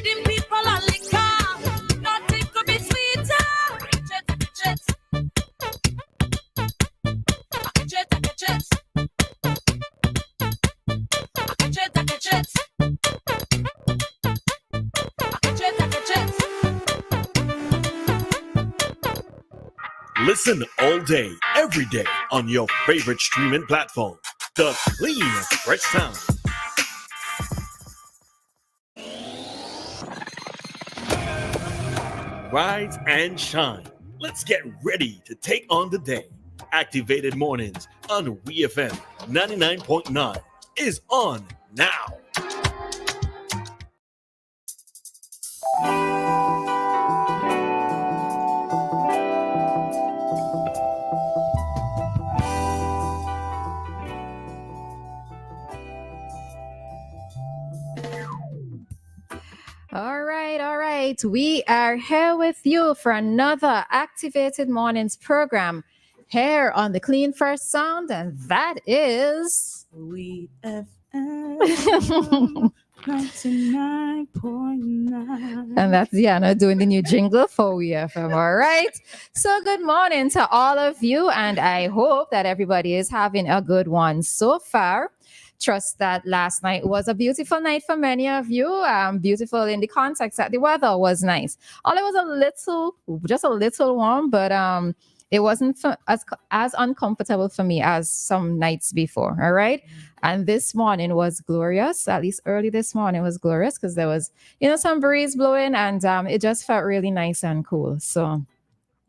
Redeem people and liquor. Nothing could be sweeter. Catch it. Catch it. Catch it. Catch it. Catch it. Catch it. Listen all day, every day on your favorite streaming platform. The clean, fresh sound. Rise and shine. Let's get ready to take on the day. Activated Mornings on WEFM 99.9 is on now. All right. We are here with you for another Activated Mornings program here on the Clean First Sound, and that is WEFM 99.9. And that's Dianna doing the new jingle for WEFM. All right. So good morning to all of you, and I hope that everybody is having a good one so far. Trust that last night was a beautiful night for many of you. Beautiful in the context that the weather was nice. All it was just a little warm, but it wasn't as uncomfortable for me as some nights before. All right. And this morning was glorious. At least early this morning was glorious because there was, some breeze blowing, and it just felt really nice and cool. So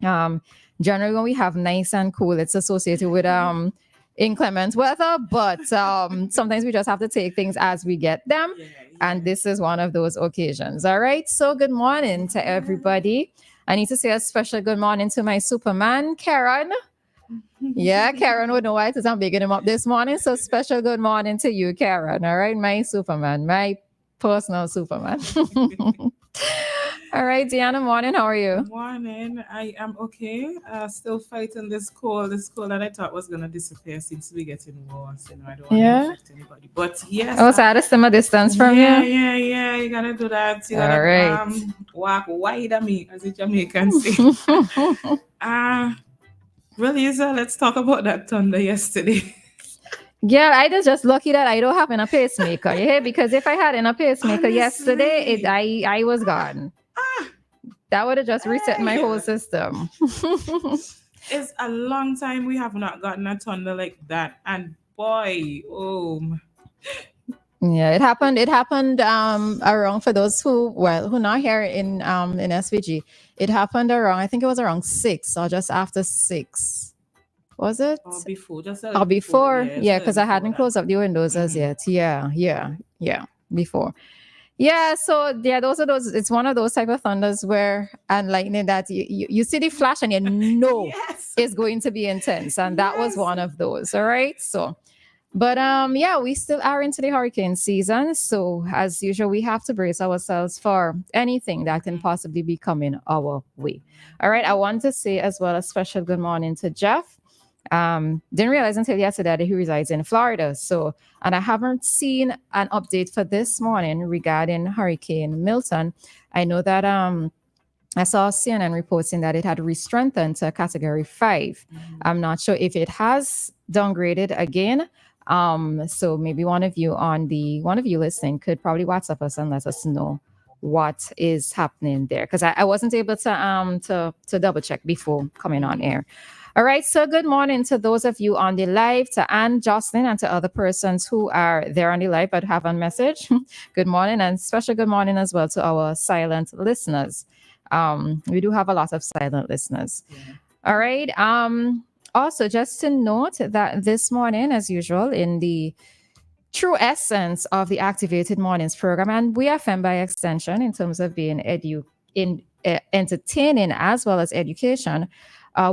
generally when we have nice and cool, it's associated with inclement weather, but sometimes we just have to take things as we get them. And this is one of those occasions. All right. So good morning to everybody. I need to say a special good morning to my Superman, Karen. Yeah, Karen would know why, because I'm bigging him up this morning. So special good morning to you, Karen. All right, my Superman, my personal Superman. All right, Dianna, morning. How are you? Morning. I am okay. Still fighting this cold. This cold that I thought was going to disappear seems to be getting worse. I don't want to affect anybody. But yes. Oh, so I had a similar distance from you? Yeah. You got to do that. You got to walk wide of me, as the Jamaicans say. Roleza, let's talk about that thunder yesterday. Yeah, I was just lucky that I don't have a pacemaker. Yeah, because if I had a pacemaker yesterday, I was gone. That would have just reset my whole system. It's a long time we have not gotten a thunder like that, and boy, yeah, it happened. It happened around, for those who not here in SVG. It happened around, I think it was around 6 or just after 6. Was it? Or before, before. Yeah, because I hadn't closed up the windows as yet. Yeah, before. Yeah, so those are those. It's one of those type of thunders where, and lightning that you see the flash and you know it's going to be intense, and that was one of those. All right, so, but we still are into the hurricane season, so as usual, we have to brace ourselves for anything that can possibly be coming our way. All right, I want to say as well a special good morning to Jeff. Didn't realize until yesterday that he resides in Florida. So, and I haven't seen an update for this morning regarding Hurricane Milton. I know that I saw CNN reporting that it had re-strengthened to Category 5. I'm not sure if it has downgraded again. So maybe one of you listening could probably WhatsApp us and let us know what is happening there, because I wasn't able to double check before coming on air. All right, so good morning to those of you on the live, to Anne, Jocelyn, and to other persons who are there on the live but have a message. Good morning, and special good morning as well to our silent listeners. We do have a lot of silent listeners. Yeah. All right. Also, just to note that this morning, as usual, in the true essence of the Activated Mornings program, and WEFM by extension, in terms of being entertaining as well as education,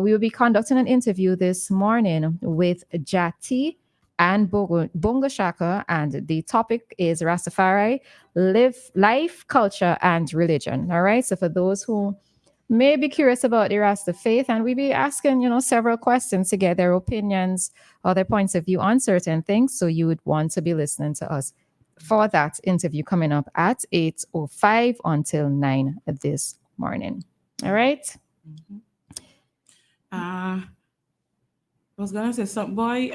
we will be conducting an interview this morning with Jati and Bongo Shaka, and the topic is Rastafari, life, culture, and religion. All right. So for those who may be curious about the Rasta faith, and we'll be asking, several questions to get their opinions or their points of view on certain things. So you would want to be listening to us for that interview coming up at 8:05 until 9 this morning. All right. I was gonna say something, boy.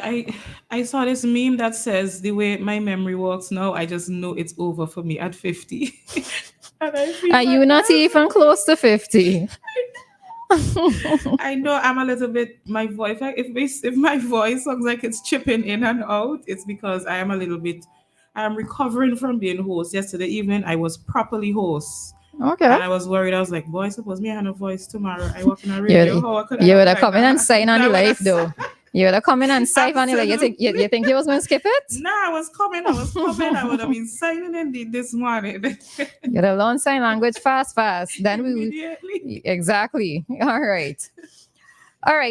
I saw this meme that says the way my memory works now, I just know it's over for me at 50. And I feel Are you not even close to 50? I know I'm a little bit. My voice, if my voice sounds like it's chipping in and out, it's because I am a little bit. I'm recovering from being host. Yesterday evening, I was properly host. Okay. And I was worried. I was like, boy, suppose me have a voice tomorrow. I work in a radio. You would have come in and sign on the life, though. You would have come in and sign on the life. You think you was going to skip it? Nah, I was coming. I would have been signing in this morning. You'd have learned sign language fast. Then Immediately. Exactly. All right.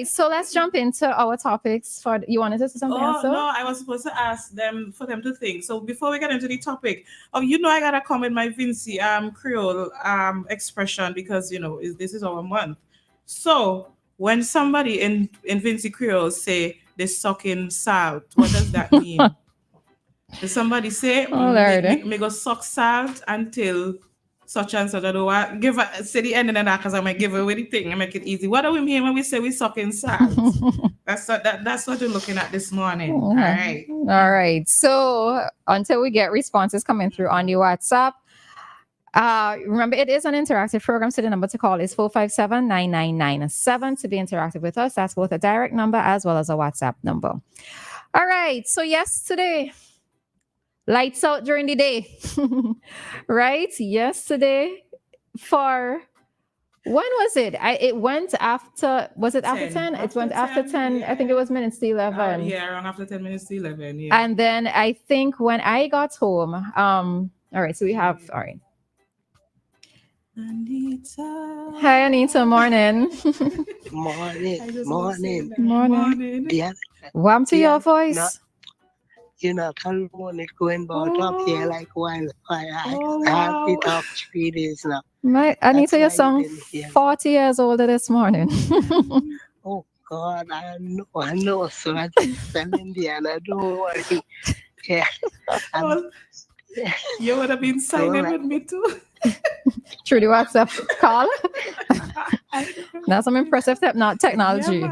So let's jump into our topics. You wanted to say something else? No, I was supposed to ask them for them to think. So before we get into the topic, I gotta come with my Vinci Creole expression because this is our month. So when somebody in Vinci Creole say they sucking salt, what does that mean? Does somebody say me go suck salt until such and such? I don't want say the ending of that because I might give away the thing and make it easy. What do we mean when we say we sucking salt? That's what we're looking at this morning. All right. So until we get responses coming through on your WhatsApp, remember it is an interactive program, so the number to call is 457-9997 to be interactive with us. That's both a direct number as well as a WhatsApp number. All right. So yesterday, lights out during the day, right? Yesterday when was it? It went after, was it after 10? It went after 10. Yeah. I think it was minutes to 11. Around after 10 minutes to 11. Yeah. And then I think when I got home, all right, so we have, all right. Anita. Hi, Anita. Morning. Morning. Yeah. Warm to your voice. California going about up here like wildfire. I have it up 3 days now. Anita, you sound 40 years older this morning. Oh God, I know. So I just tell Dianna, don't worry. Yeah. You would have been signing with me too. Through the WhatsApp call. That's some impressive technology.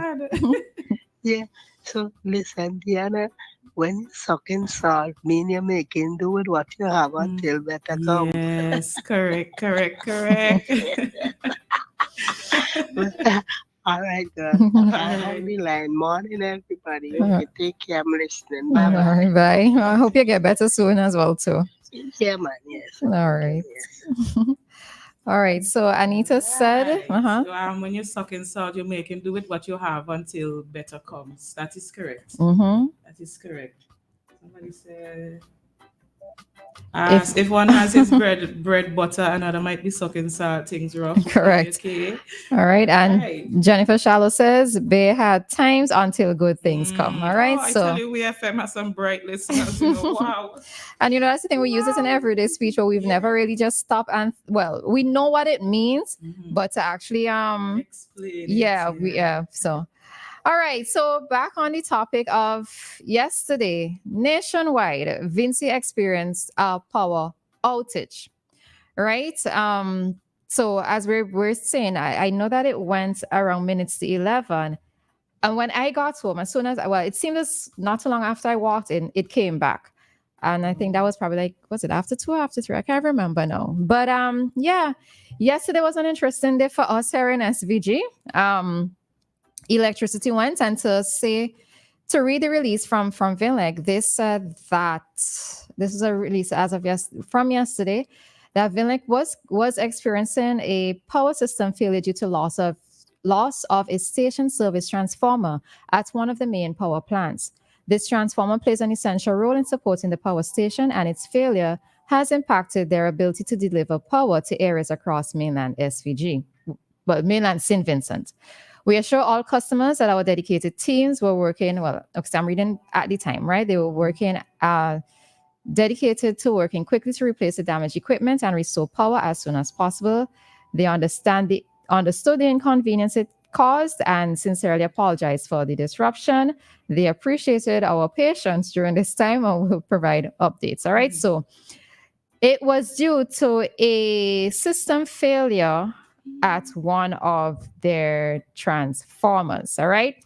Yeah. So listen, Dianna, when you're sucking salt, mean you're making do with what you have until better come. Yes, correct. All right, girl. I'll be line. Morning, everybody. Okay, take care. I'm listening. Bye-bye. Bye. I hope you get better soon as well, too. Yeah, man. Yes. All right. Yes. All right. So Anita said, when you're sucking salt, you're making do with what you have until better comes. That is correct. Mm-hmm. That is correct. Somebody said, if one has his bread butter, another might be sucking salt, things rough. Correct. Okay. All right. And Jennifer Shallow says, they had times until good things come. All right. I tell you, WEFM has some bright listeners. Wow. And that's the thing. We use it in everyday speech, but we've never really just stopped and, we know what it means, but to actually explain. Yeah. So. All right, so back on the topic of yesterday, nationwide, Vinci experienced a power outage, right? So as we're saying, I know that it went around minutes to 11, and when I got home, as soon as it seemed as not too long after I walked in, it came back, and I think that was probably was it after 2 or after 3? I can't remember now, but yesterday was an interesting day for us here in SVG. Electricity went, and to read the release from VINLEC, they said that this is a release as of from yesterday, that VINLEC was experiencing a power system failure due to loss of a station service transformer at one of the main power plants. This transformer plays an essential role in supporting the power station, and its failure has impacted their ability to deliver power to areas across mainland SVG, but mainland St. Vincent. We assure all customers that our dedicated teams were working, because I'm reading at the time, right? They were working, dedicated to working quickly to replace the damaged equipment and restore power as soon as possible. They understood the inconvenience it caused and sincerely apologize for the disruption. They appreciated our patience during this time and will provide updates. All right. So it was due to a system failure at one of their transformers. All right.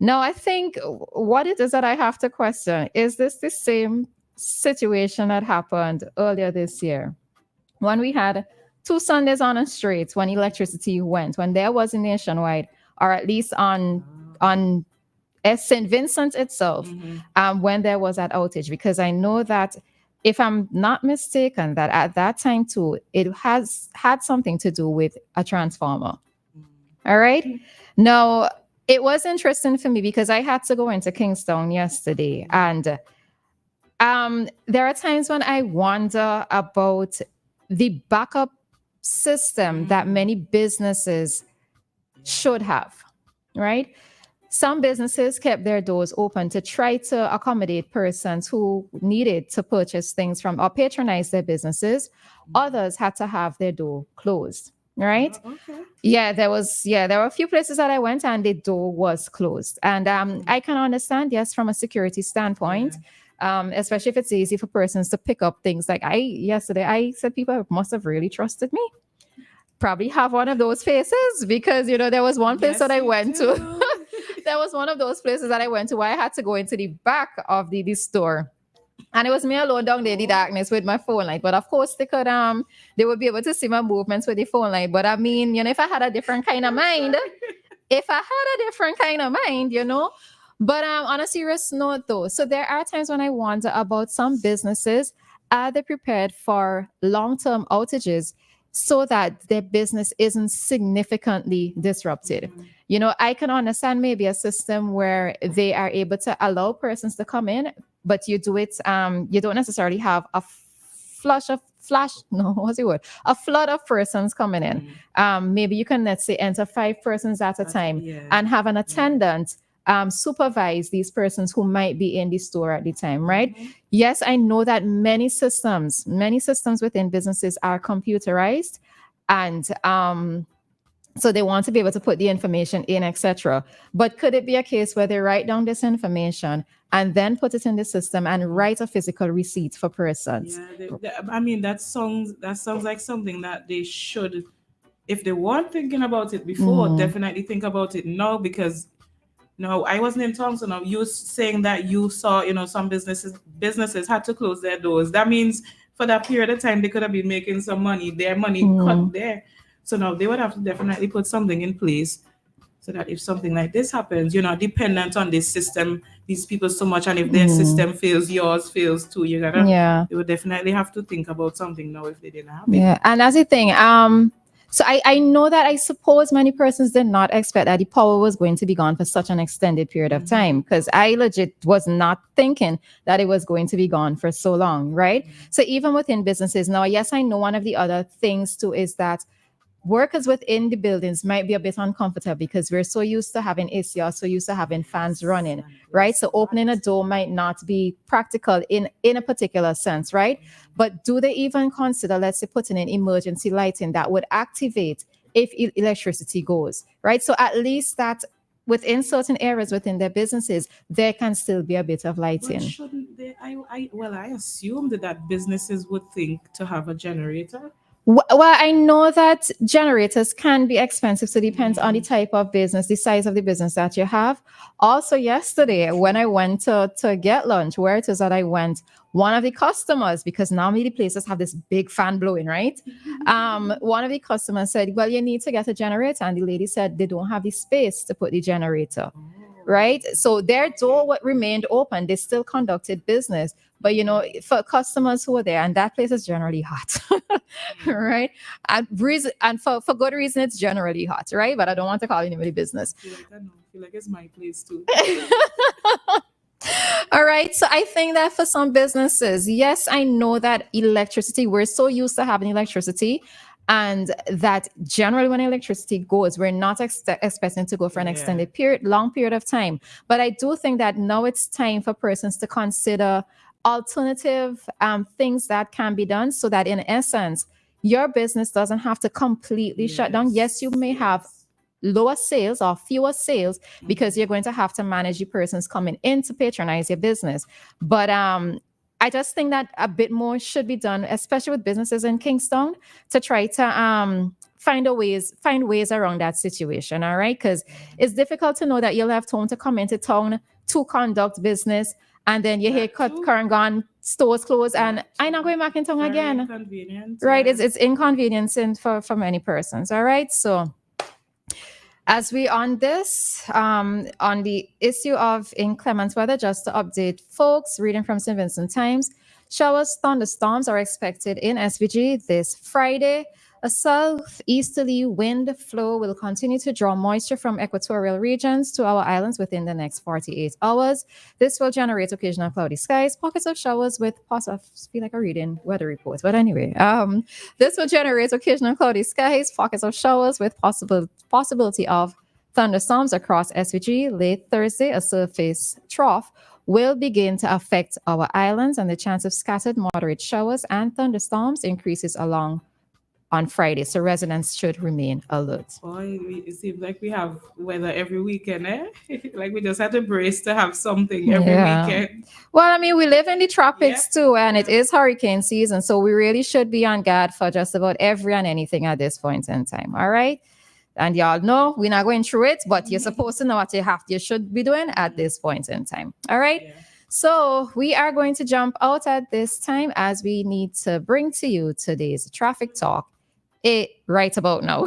Now, I think what it is that I have to question is this the same situation that happened earlier this year when we had 2 Sundays on a straight when electricity went, when there was a nationwide, or at least on St. Vincent itself, when there was that outage? Because I know that, if I'm not mistaken, that at that time too, it has had something to do with a transformer. All right. Now, it was interesting for me because I had to go into Kingstown yesterday, and there are times when I wonder about the backup system that many businesses should have, right? Some businesses kept their doors open to try to accommodate persons who needed to purchase things from or patronize their businesses. Others had to have their door closed, right? Okay. Yeah, there were a few places that I went and the door was closed. And I can understand, yes, from a security standpoint, especially if it's easy for persons to pick up things. Like yesterday, I said people must have really trusted me. Probably have one of those faces because, there was one place that I went to. There was one of those places that I went to where I had to go into the back of the store. And it was me alone down there in the darkness with my phone light. But of course, they would be able to see my movements with the phone light. But I mean, if I had a different kind of mind, But on a serious note, though, so there are times when I wonder about some businesses. Are they prepared for long-term outages so that their business isn't significantly disrupted? I can understand maybe a system where they are able to allow persons to come in, but you do it, you don't necessarily have a flood of persons coming in. Maybe you can, let's say, enter 5 persons at a time and have an attendant supervise these persons who might be in the store at the time, right? Yes, I know that many systems within businesses are computerized, and so they want to be able to put the information in, etc. But could it be a case where they write down this information and then put it in the system and write a physical receipt for persons? I mean, that sounds like something that they should, if they weren't thinking about it before, definitely think about it now. Because no, I wasn't in town, so now you saying that you saw, some businesses had to close their doors. That means for that period of time they could have been making some money. Their money cut there. So now they would have to definitely put something in place so that if something like this happens, you're not dependent on this system, these people so much, and if their system fails, yours fails too. You would definitely have to think about something now if they didn't have it. Yeah, and that's the thing. So I know that I suppose many persons did not expect that the power was going to be gone for such an extended period of time, because I legit was not thinking that it was going to be gone for so long, right? So even within businesses now, yes, I know one of the other things too is that workers within the buildings might be a bit uncomfortable because we're so used to having AC or so used to having fans running, right? So opening a door might not be practical in a particular sense, right? But do they even consider, let's say, putting in emergency lighting that would activate if electricity goes, right? So at least that within certain areas within their businesses, there can still be a bit of lighting. But shouldn't they? I assumed that businesses would think to have a generator. Well, I know that generators can be expensive, so it depends on the type of business, the size of the business that you have. Also, yesterday, when I went to get lunch, where it is that I went, one of the customers, because normally the places have this big fan blowing, right? One of the customers said, well, you need to get a generator. And the lady said they don't have the space to put the generator, right? So their door remained open. They still conducted business. But, for customers who are there, and that place is generally hot, right? And for good reason, it's generally hot, right? But I don't want to call anybody business. I feel like it's my place too. All right. So I think that for some businesses, yes, I know that electricity, we're so used to having electricity. And that generally when electricity goes, we're not expecting to go for an extended long period of time. But I do think that now it's time for persons to consider alternative things that can be done so that in essence, your business doesn't have to completely shut down. Yes, you may have lower sales or fewer sales because you're going to have to manage the persons coming in to patronize your business. But I just think that a bit more should be done, especially with businesses in Kingston, to try to find ways around that situation. All right, because it's difficult to know that you'll have time to come into town to conduct business, and then you hear cut current gone, stores closed, and I'm not going back in town again. Inconvenient, Right? yeah. It's inconveniencing for many persons. All right, so. As we on this, on the issue of inclement weather, just to update folks, reading from St. Vincent Times, showers, thunderstorms are expected in SVG this Friday. A southeasterly wind flow will continue to draw moisture from equatorial regions to our islands within the next 48 hours. This will generate occasional cloudy skies, pockets of showers with I feel like I'm reading weather reports, but anyway, this will generate occasional cloudy skies, pockets of showers with possibility of thunderstorms across SVG. Late Thursday, a surface trough will begin to affect our islands, and the chance of scattered moderate showers and thunderstorms increases along on Friday, so residents should remain alert. Boy, it seems like we have weather every weekend, eh? Like we just had to brace to have something every weekend. Well, I mean, we live in the tropics too, and it is hurricane season, so we really should be on guard for just about every and anything at this point in time. All right. And y'all know we're not going through it, but you're supposed to know what you should be doing at this point in time. All right. Yeah. So we are going to jump out at this time as we need to bring to you today's traffic talk right about now.